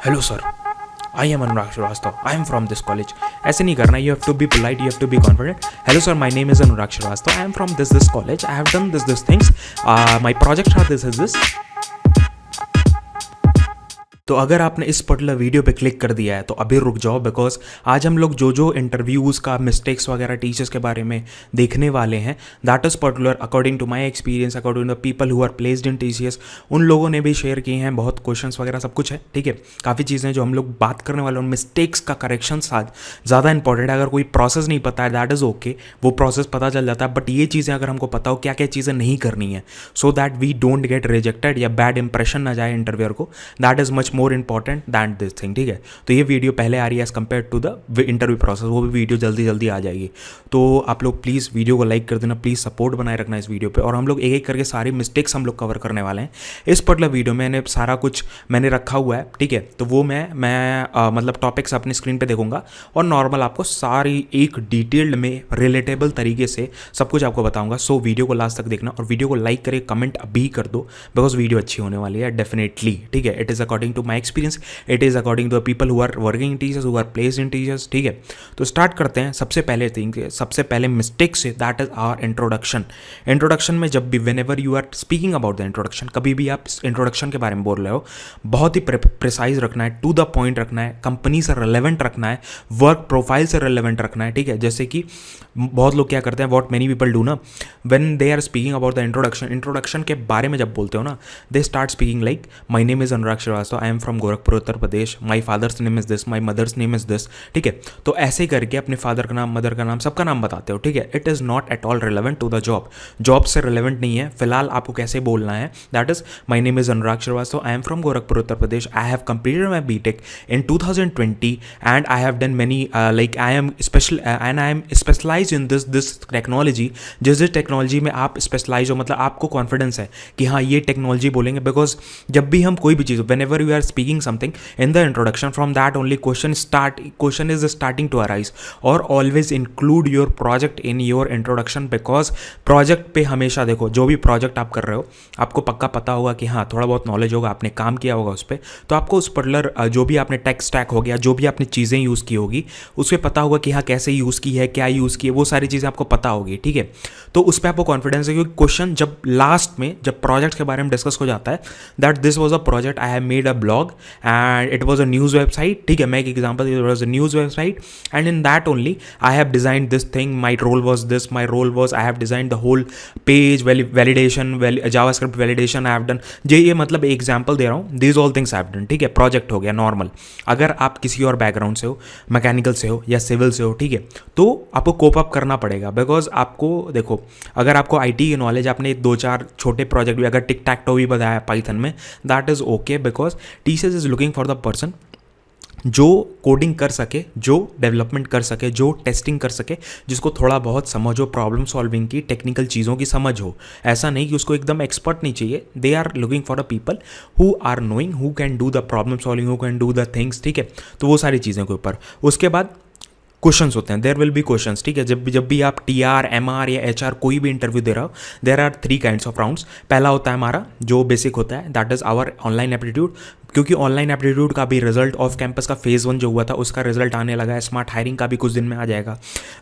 Hello sir, I am Anurag Shrivastava, I am from this college. ऐसे नहीं करना, you have to be polite, you have to be confident. Hello sir, my name is Anurag Shrivastava, I am from this college, I have done this things, my project are this is this. तो अगर आपने इस particular video पे click कर दिया है तो अभी रुक जाओ, बिकॉज आज हम लोग जो जो इंटरव्यूज़ का मिस्टेक्स वगैरह टीचर्स के बारे में देखने वाले हैं, that is particular according to my experience, according to the people who are placed in TCS. उन लोगों ने भी शेयर किए हैं, बहुत क्वेश्चंस वगैरह सब कुछ है, ठीक है। काफ़ी चीज़ें जो हम लोग बात करने वाले हैं उन मिस्टेक्स का करेक्शन आज ज़्यादा इंपॉर्टेंट है। अगर कोई प्रोसेस नहीं पता है, दैट इज़ ओके, वो प्रोसेस पता चल जाता है, बट ये चीज़ें अगर हमको पता हो क्या क्या चीज़ें नहीं करनी है, so that we don't get rejected या बैड इंप्रेशन ना जाए इंटरव्यूअर को, that is much more important than this thing, ठीक है। तो ये वीडियो पहले आ रही है as compare to the interview process, वो भी वीडियो जल्दी जल्दी आ जाएगी। तो आप लोग प्लीज़ वीडियो को लाइक कर देना, प्लीज़ सपोर्ट बनाए रखना इस वीडियो पे। और हम लोग एक एक करके सारी मिस्टेक्स हम लोग कवर करने वाले हैं इस पर्टिकुलर वीडियो में। मैंने सारा कुछ मैंने रखा हुआ है, ठीक है। तो वो मैं मतलब टॉपिक्स अपनी स्क्रीन पे देखूंगा और नॉर्मल आपको सारी एक डिटेल्ड में रिलेटेबल तरीके से सब कुछ आपको बताऊंगा। सो वीडियो को लास्ट तक देखना और वीडियो को लाइक करके कमेंट अभी कर दो, बिकॉज वीडियो अच्छी होने वाली है डेफिनेटली, ठीक है। It is according to my experience, it is according to the people who are working in teachers, who are placed in teachers, ठीक है। तो स्टार्ट करते हैं। सबसे पहले थिंग, सबसे पहले मिस्टेक से, that is our introduction. Introduction में जब भी whenever you are speaking about the introduction, कभी भी आप इंट्रोडक्शन के बारे में बोल रहे हो, बहुत ही प्रिसाइज रखना है, टू द पॉइंट रखना है, कंपनी से रिलेवेंट रखना है, वर्क प्रोफाइल से रिलेवेंट रखना है, ठीक है। जैसे कि बहुत लोग क्या करते हैं, वॉट मेनी पीपल डू ना, when they are speaking about the introduction के बारे में जब बोलते हो ना, they start speaking like my name is Anurag Shrivastava, I am from Gorakhpur Uttar Pradesh, my father's name is this, my mother's name is this, ठीक है। तो ऐसे करके अपने फादर का नाम, मदर का नाम, सबका नाम बताते हो, ठीक है। It is not at all relevant to the job, job से रिलेवेंट नहीं है। फिलहाल आपको कैसे बोलना है, that is my name is Anurag Shrivastava, I am from Gorakhpur Uttar Pradesh, I have completed my BTech in 2020 and I have done many like I am special and I am specialise in this technology. जिस टेक्नोलॉजी में आप स्पेशलाइज हो, मतलब आपको confidence है कि हाँ ये टेक्नोलॉजी बोलेंगे, बिकॉज जब भी हम कोई भी चीज़, whenever you are speaking something in the introduction, from that only question is starting to arise. और always include your project in your introduction, because project पे हमेशा देखो, जो भी प्रोजेक्ट आप कर रहे हो आपको पक्का पता होगा कि हाँ थोड़ा बहुत नॉलेज होगा, आपने काम किया होगा उस पर, तो आपको उस पर्टिकुलर जो भी आपने टेक स्टैक हो गया, जो भी आपने चीज़ें यूज़ की होगी, उस पर पता होगा कि हाँ कैसे यूज़ की है, क्या यूज़ की है, वो सारी चीज़ें आपको पता होगी, ठीक है। तो उस पर आपको कॉन्फिडेंस है, क्योंकि क्वेश्चन जब लास्ट में जब प्रोजेक्ट के बारे में डिस्कस हो जाता है, that this was a project, I have made a blog and it was a news website, ठीक है। मैं एक example, it was a news website and in that only I have designed this thing, my role was this, my role was I have designed the whole page validation, JavaScript validation I have done. ये मतलब example दे रहा हूँ, these all things I have done, ठीक है। Project हो गया normal. अगर आप किसी और बैकग्राउंड से हो, मैकेनिकल से हो या सिविल से हो, ठीक है, तो आपको कोप अप करना पड़ेगा, बिकॉज आपको देखो, अगर आपको आईटी की नॉलेज, आपने दो चार छोटे प्रोजेक्ट भी, अगर टिक टैक टो भी बताया पाइथन में, that is okay, because TCS is looking for the person जो कोडिंग कर सके, जो डेवलपमेंट कर सके, जो टेस्टिंग कर सके, जिसको थोड़ा बहुत समझ हो, प्रॉब्लम सॉल्विंग की, टेक्निकल चीज़ों की समझ हो। ऐसा नहीं कि उसको एकदम एक्सपर्ट नहीं चाहिए। They are looking for a people who are knowing, who can do the problem solving, who can do the things, ठीक है। तो वो सारी चीज़ों के ऊपर उसके बाद क्वेश्चंस होते हैं, देयर विल बी क्वेश्चंस, ठीक है। जब भी आप टीआर, एमआर या एचआर कोई भी इंटरव्यू दे रहे हो, there are 3 kinds of rounds. पहला होता है हमारा जो बेसिक होता है, that is our online aptitude, क्योंकि ऑनलाइन एप्टीट्यूड का भी रिजल्ट, ऑफ कैंपस का फेज़ 1 जो हुआ था उसका रिजल्ट आने लगा है, स्मार्ट हायरिंग का भी कुछ दिन में आ जाएगा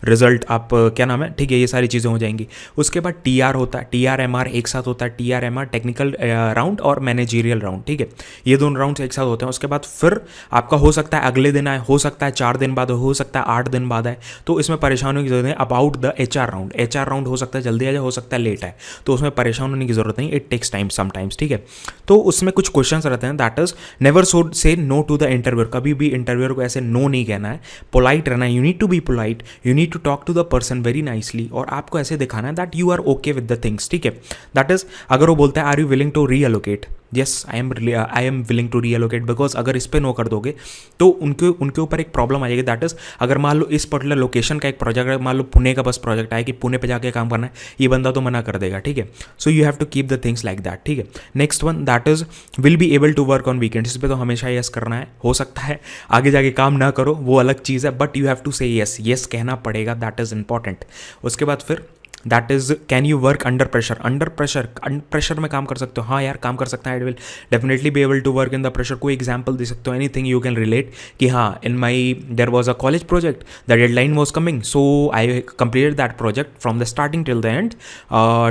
रिजल्ट, आप क्या नाम है, ठीक है, ये सारी चीज़ें हो जाएंगी। उसके बाद टीआर होता है, टीआर एमआर एक साथ होता है, टीआर एमआर टेक्निकल राउंड और मैनेजीरियल राउंड, ठीक है। ये दोनों राउंड एक साथ होते हैं। उसके बाद फिर आपका हो सकता है अगले दिन आए, हो सकता है 4 दिन बाद हो सकता है 8 दिन बाद आए, तो इसमें परेशान होने की जरूरत नहीं। About the HR round, HR round हो सकता है जल्दी आ जाए, हो सकता है लेट आए, तो उसमें परेशान होने की जरूरत नहीं, इट टेक्स टाइम समटाइम्स, ठीक है। तो उसमें कुछ क्वेश्चन रहते हैं, that is never should say no to the interviewer, कभी भी इंटरव्यूअर को ऐसे नो नहीं कहना है, पोलाइट रहना है, you need to be polite, you need to talk to the person very nicely, और आपको ऐसे दिखाना है that you are okay with the things, ठीक है। दैट इज अगर वो बोलता है are you willing to reallocate, yes I am willing to reallocate, because अगर इस पर नो कर दोगे तो उनके ऊपर एक प्रॉब्लम आ जाएगी। दैट इज अगर मान लो इस पर्टिकुलर लोकेशन का एक प्रोजेक्ट है, मान लो पुणे का बस प्रोजेक्ट आया कि पुणे पे जाके काम करना है, ये बंदा तो मना कर देगा, ठीक है। So you have to keep the things like that, ठीक है। Next one, that is will be able to work on weekends, इस पर तो हमेशा यस करना है। हो सकता है आगे जाके काम ना करो, वो अलग चीज़ है, बट यू हैव टू से यस, यस कहना पड़ेगा, दैट इज इंपॉर्टेंट। उसके बाद फिर that is can you work under pressure. Under pressure में काम कर सकते हो, हाँ यार काम कर सकते हैं, I will definitely be able to work in the pressure. कोई एग्जाम्पल दे सकते हो, एनीथिंग यू कैन रिलेट कि हाँ in my there was a college project, the deadline was coming, so I completed that project from the starting till the end,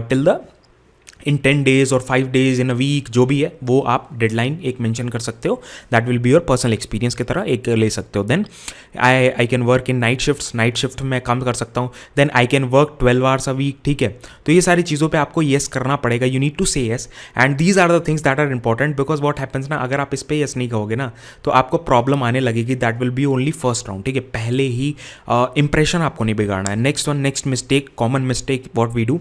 till the in 10 days और 5 days in a week, जो भी है वो आप deadline एक mention कर सकते हो। That will be your personal experience की तरह एक ले सकते हो। Then I can work in night shift में काम कर सकता हूँ। Then I can work 12 hours a week, ठीक है। तो ये सारी चीज़ों पे आपको येस करना पड़ेगा, you need to say yes, and these are the things that are important, because what happens ना, अगर आप इस पर येस नहीं कहोगे ना तो आपको प्रॉब्लम आने लगेगी। That will be only first round, ठीक है। पहले ही इंप्रेशन आपको नहीं बिगाड़ना है। Next mistake, common mistake what we do,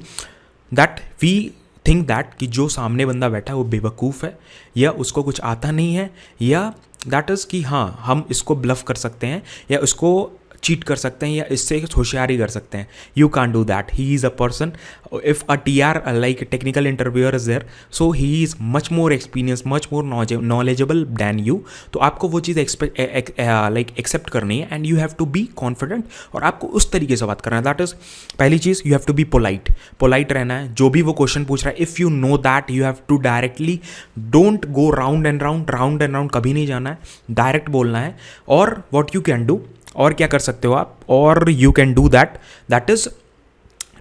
that we think that कि जो सामने बंदा बैठा है वो बेवकूफ़ है या उसको कुछ आता नहीं है, या दैट इज़ कि हाँ हम इसको ब्लफ कर सकते हैं या उसको चीट कर सकते हैं या इससे होशियारी कर सकते हैं। You can do that. He is a person, if a TR like technical interviewer is there, so he is much more experience, much more knowledgeable than you. तो आपको वो चीज़ एक्सेप्ट करनी है, and you have to be confident, और आपको उस तरीके से बात करना है। दैट इज़ पहली चीज़, you have to be polite रहना है। जो भी वो क्वेश्चन पूछ रहा है, if you know that, you have to directly, don't go round and round कभी नहीं जाना है, डायरेक्ट बोलना है। और वॉट यू कैन डू, और क्या कर सकते हो आप, और you can do that is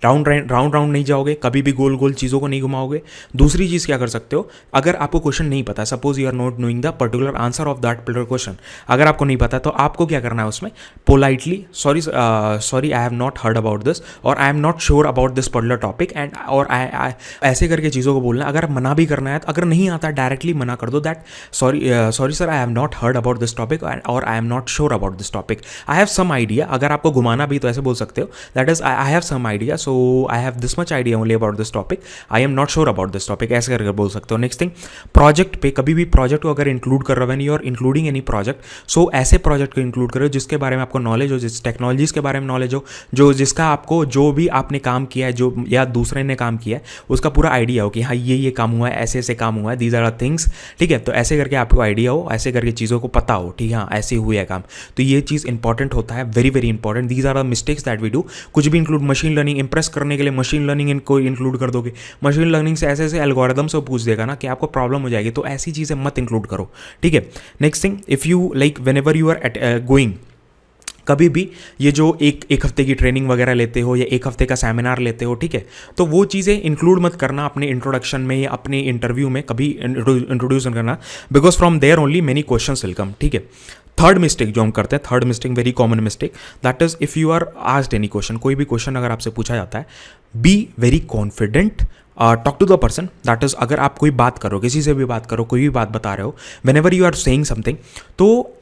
round नहीं जाओगे, कभी भी गोल गोल चीज़ों को नहीं घुमाओगे। दूसरी चीज़ क्या कर सकते हो, अगर आपको क्वेश्चन नहीं पता, suppose you are not knowing the particular answer of that particular question, अगर आपको नहीं पता तो आपको क्या करना है उसमें, politely sorry I have not heard about this, और I am not sure about this particular topic, and और ऐसे करके चीज़ों को बोलना। अगर मना भी करना है, तो अगर नहीं आता डायरेक्टली मना कर दो, that sorry sir I have not heard about this topic, और I am not sure about this topic, I have some idea. अगर आपको घुमाना भी तो ऐसे बोल सकते हो, that is I have some idea, so I have this much idea only about this topic, I am not sure about this topic, ऐसे करके बोल सकते हो। नेक्स्ट थिंग, प्रोजेक्ट पे कभी भी प्रोजेक्ट को अगर इंक्लूड कर रहे हो, when you are including any project, so ऐसे प्रोजेक्ट को इंक्लूड करो जिसके बारे में आपको नॉलेज हो, जिस टेक्नोलॉजीज के बारे में नॉलेज हो, जिसका आपको जो भी आपने काम किया है, जो या दूसरे ने काम किया है, उसका पूरा आइडिया हो कि हाँ ये काम हुआ है, ऐसे ऐसे काम हुआ है, दीज आर द थिंग्स, ठीक है। तो ऐसे करके आपको आइडिया हो, ऐसे करके चीज़ों को पता हो, ठीक है, हाँ ऐसे हुए है काम। तो ये चीज़ इंपॉर्टेंट होता है, very very important. These are the mistakes that we do. कुछ भी इंक्लूड, मशीन लर्निंग इंप्रेस करने के लिए मशीन लर्निंग इनको इंक्लूड कर दोगे, मशीन लर्निंग से ऐसे ऐसे एल्गोरिदम से पूछ देगा ना कि आपको प्रॉब्लम हो जाएगी, तो ऐसी चीज़ें मत इंक्लूड करो, ठीक है। Next thing, if you like whenever you are going, कभी भी ये जो एक हफ्ते की ट्रेनिंग वगैरह लेते हो या एक हफ्ते का सेमिनार लेते हो, ठीक है, तो वो चीज़ें इंक्लूड मत करना अपने इंट्रोडक्शन में या अपने इंटरव्यू में, कभी इंट्रोड्यूस नहीं करना, because from there only many questions will come, ठीक है। थर्ड मिस्टेक जो हम करते हैं, third mistake very common mistake, that is if you are asked any question, कोई भी क्वेश्चन अगर आपसे पूछा जाता है, be very confident, talk to the person, that is अगर आप कोई बात करो, किसी से भी बात करो, कोई भी बात बता रहे हो, whenever you are saying something, तो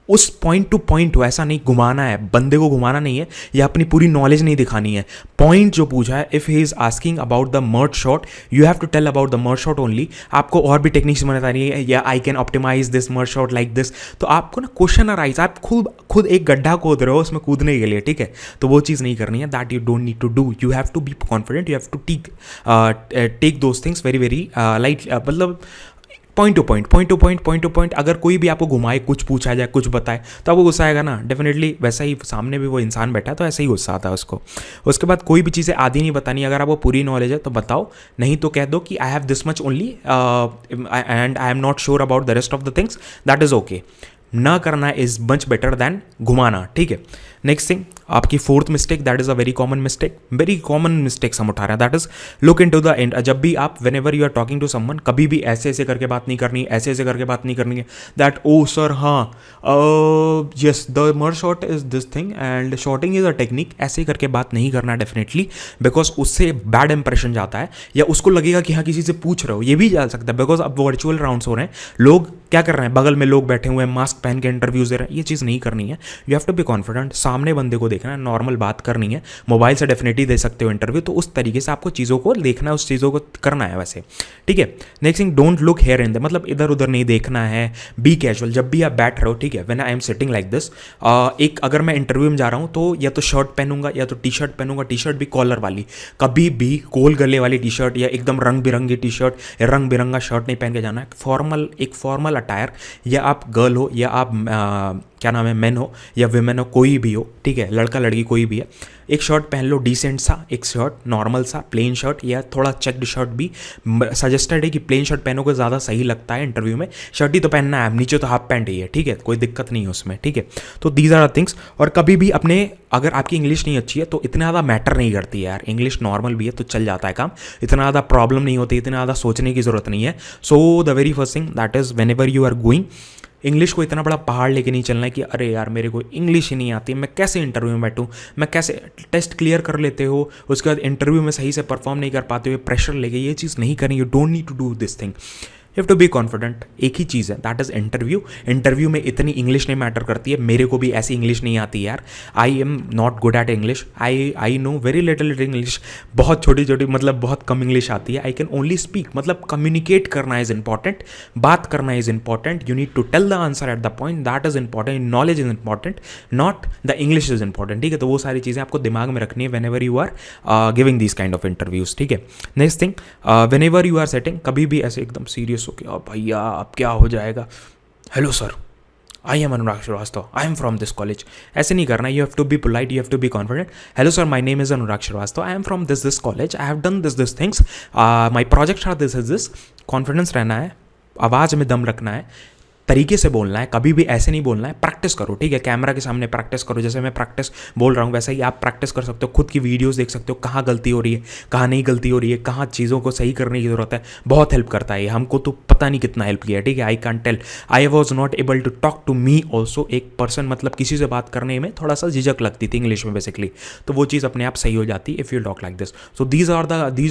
उस पॉइंट टू पॉइंट हो, ऐसा नहीं घुमाना है, बंदे को घुमाना नहीं है या अपनी पूरी नॉलेज नहीं दिखानी है। पॉइंट जो पूछा है, if he is asking about the merge sort, you have to tell about the merge sort only. आपको और भी टेक्निक्स बतानी है, या I can optimize this merge sort like this, तो आपको ना क्वेश्चन अराइज, आप खुद एक गड्ढा खोद रहे हो उसमें कूदने के लिए, ठीक है, तो वो चीज़ नहीं करनी है। That you don't need to do, you have to be confident, you have to take those things very very light, मतलब पॉइंट टू पॉइंट। अगर कोई भी आपको घुमाए, कुछ पूछा जाए, कुछ बताए, तो आपको गुस्सा आएगा ना, डेफिनेटली। वैसा ही सामने भी वो इंसान बैठा है तो ऐसा ही गुस्सा आता है उसको। उसके बाद कोई भी चीज़ें आधी नहीं बतानी, अगर आपको पूरी नॉलेज है तो बताओ, नहीं तो कह दो कि I have this much only and I am not sure about the rest of the things, that is okay. ना करना इज मच बेटर दैन घुमाना, ठीक है। नेक्स्ट थिंग, आपकी fourth mistake, that is a very common mistake हम उठा रहे हैं, that is look into the end. जब भी आप whenever you are talking to someone, कभी भी ऐसे ऐसे करके बात नहीं करनी, ऐसे ऐसे करके बात नहीं करनी है, दैट ओ सर हाँ yes the merge sort is this thing and sorting is a technique, ऐसे करके बात नहीं करना डेफिनेटली, बिकॉज उससे बैड इंप्रेशन जाता है, या उसको लगेगा कि हाँ किसी से पूछ रहे हो, ये भी जा सकता है, बिकॉज अब वर्चुअल राउंड्स हो रहे हैं, लोग क्या कर रहे हैं, बगल में लोग बैठे हुए हैं, मास्क पहन के इंटरव्यूज दे रहे हैं, ये चीज़ नहीं करनी है। You have to be confident, सामने बंदे को देखना है, नॉर्मल बात करनी है। मोबाइल से डेफिनेटली दे सकते हो इंटरव्यू, तो उस तरीके से आपको चीज़ों को देखना है, उस चीज़ों को करना है वैसे, ठीक है। Next thing, don't look here in the, मतलब इधर उधर नहीं देखना है, बी कैजुअल। जब भी आप बैठ रहे हो, ठीक है, when I am sitting like this, एक अगर मैं इंटरव्यू में जा रहा हूँ तो या तो शर्ट पहनूंगा या तो टी शर्ट पहनूंगा, टी शर्ट भी कॉलर वाली, कभी भी गोल गले वाली टी शर्ट या एकदम रंग बिरंगी टी शर्ट या रंग बिरंगा शर्ट नहीं पहन के जाना है। एक फॉर्मल अटायर, या आप गर्ल हो या आप क्या नाम है, मेन हो या विमेन हो, कोई भी हो, ठीक है, लड़का लड़की कोई भी है, एक शर्ट पहन लो डिसेंट सा, एक शर्ट नॉर्मल सा प्लेन शर्ट या थोड़ा चेक्ड शर्ट भी सजेस्टेड है कि प्लेन शर्ट पहनोगे ज़्यादा सही लगता है इंटरव्यू में। शर्ट ही तो पहनना है, नीचे तो हाफ पैंट ही है, ठीक है, कोई दिक्कत नहीं है उसमें, ठीक है। तो दीज आर थिंग्स। और कभी भी अपने, अगर आपकी इंग्लिश नहीं अच्छी है तो इतना ज़्यादा मैटर नहीं करती है यार, इंग्लिश नॉर्मल भी है तो चल जाता है काम, इतना ज़्यादा प्रॉब्लम नहीं होती, इतना ज़्यादा सोचने की ज़रूरत नहीं है। So the very first thing that is whenever you are going, English को इतना बड़ा पहाड़ लेके नहीं चलना है कि अरे यार मेरे को इंग्लिश ही नहीं आती, मैं कैसे इंटरव्यू में बैठूँ, मैं कैसे, टेस्ट क्लियर कर लेते हो उसके बाद इंटरव्यू में सही से परफॉर्म नहीं कर पाते हो, प्रेशर लेके, ये चीज़ नहीं करनी। You don't need to do this thing, you have to be confident. एक ही चीज़ है, दैट इज़ इंटरव्यू। इंटरव्यू में इतनी इंग्लिश नहीं मैटर करती है, मेरे को भी ऐसी इंग्लिश नहीं आती यार, I am not good at English, I know very little English, बहुत छोटी छोटी, मतलब बहुत कम इंग्लिश आती है। आई कैन ओनली स्पीक, मतलब कम्युनिकेट करना इज़ इंपॉर्टेंट, बात करना is important, you need to tell the answer at the point, that is important, knowledge is important, not the English is important, ठीक है। तो वो सारी चीज़ें आपको दिमाग में रखनी है whenever you are giving this kind of interviews, ठीक है। Next thing, whenever you are setting, कभी भी ऐसे एकदम सीरियस हो के भैया अब क्या हो जाएगा, hello sir I am Anurag Shrivastava, I am from this college, ऐसे नहीं करना। You have to be polite, you have to be confident. Hello sir, my name is Anurag Shrivastava, I am from this college, I have done this things, my projects are this. Confidence रहना है, आवाज़ में दम रखना है, तरीके से बोलना है, कभी भी ऐसे नहीं बोलना है। प्रैक्टिस करो, ठीक है, कैमरा के सामने प्रैक्टिस करो, जैसे मैं प्रैक्टिस बोल रहा हूँ वैसा ही आप प्रैक्टिस कर सकते हो, खुद की वीडियोस देख सकते हो, कहाँ गलती हो रही है, कहाँ नहीं गलती हो रही है, कहाँ चीज़ों को सही करने की ज़रूरत है। बहुत हेल्प करता है, हमको तो पता नहीं कितना हेल्प किया है, ठीक है। I can tell, I was not able to talk to me also, एक पर्सन, मतलब किसी से बात करने में थोड़ा सा झिझक लगती थी इंग्लिश में बेसिकली, तो वो चीज़ अपने आप सही हो जाती if you talk like this. So these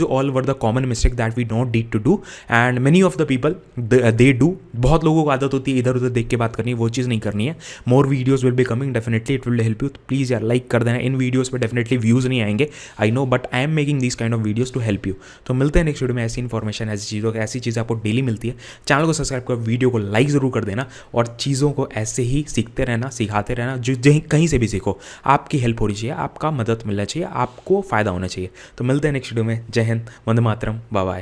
all were the common mistake that we don't need to do, and many of the people they do. बहुत लोगों को आदत होती है इधर उधर देख के बात करनी, वो चीज़ नहीं करनी है। More videos will be coming, definitely it will help you. Please यार लाइक कर देना, इन वीडियोस पे डेफिनेटली व्यूज़ नहीं आएंगे, I know, but I am making this kind of videos to help you. तो मिलते हैं नेक्स्ट वीडियो में, ऐसी इन्फॉर्मेशन, ऐसी चीज़ें आपको डेली मिलती है। चैनल को सब्सक्राइब कर, वीडियो को लाइक ज़रूर कर देना, और चीज़ों को ऐसे ही सीखते रहना, सिखाते रहना, जो कहीं से भी सीखो, आपकी हेल्प होनी चाहिए, आपका मदद मिलना चाहिए, आपको फ़ायदा होना चाहिए। तो मिलते हैं नेक्स्ट वीडियो में, जय हिंद, वंदे मातरम, बाय बाय।